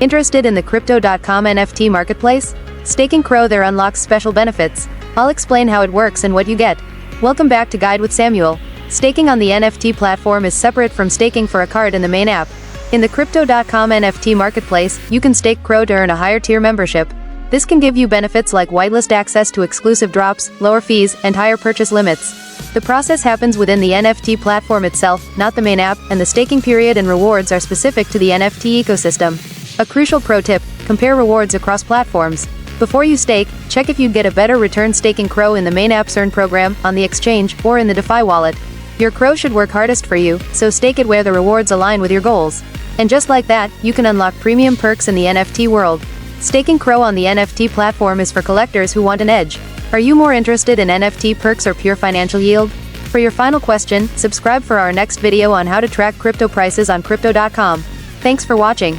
Interested in the Crypto.com NFT marketplace? Staking CRO there unlocks special benefits. I'll explain how it works and what you get. Welcome back to Guide with Samuel. Staking on the NFT platform is separate from staking for a card in the main app. In the Crypto.com NFT marketplace, you can stake CRO to earn a higher tier membership. This can give you benefits like whitelist access to exclusive drops, lower fees, and higher purchase limits. The process happens within the NFT platform itself, not the main app, and the staking period and rewards are specific to the NFT ecosystem. A crucial pro tip: compare rewards across platforms. Before you stake, check if you'd get a better return staking CRO in the main app's earn program, on the exchange, or in the DeFi wallet. Your CRO should work hardest for you, so stake it where the rewards align with your goals. And just like that, you can unlock premium perks in the NFT world. Staking CRO on the NFT platform is for collectors who want an edge. Are you more interested in NFT perks or pure financial yield? For your final question, subscribe for our next video on how to track crypto prices on Crypto.com. Thanks for watching.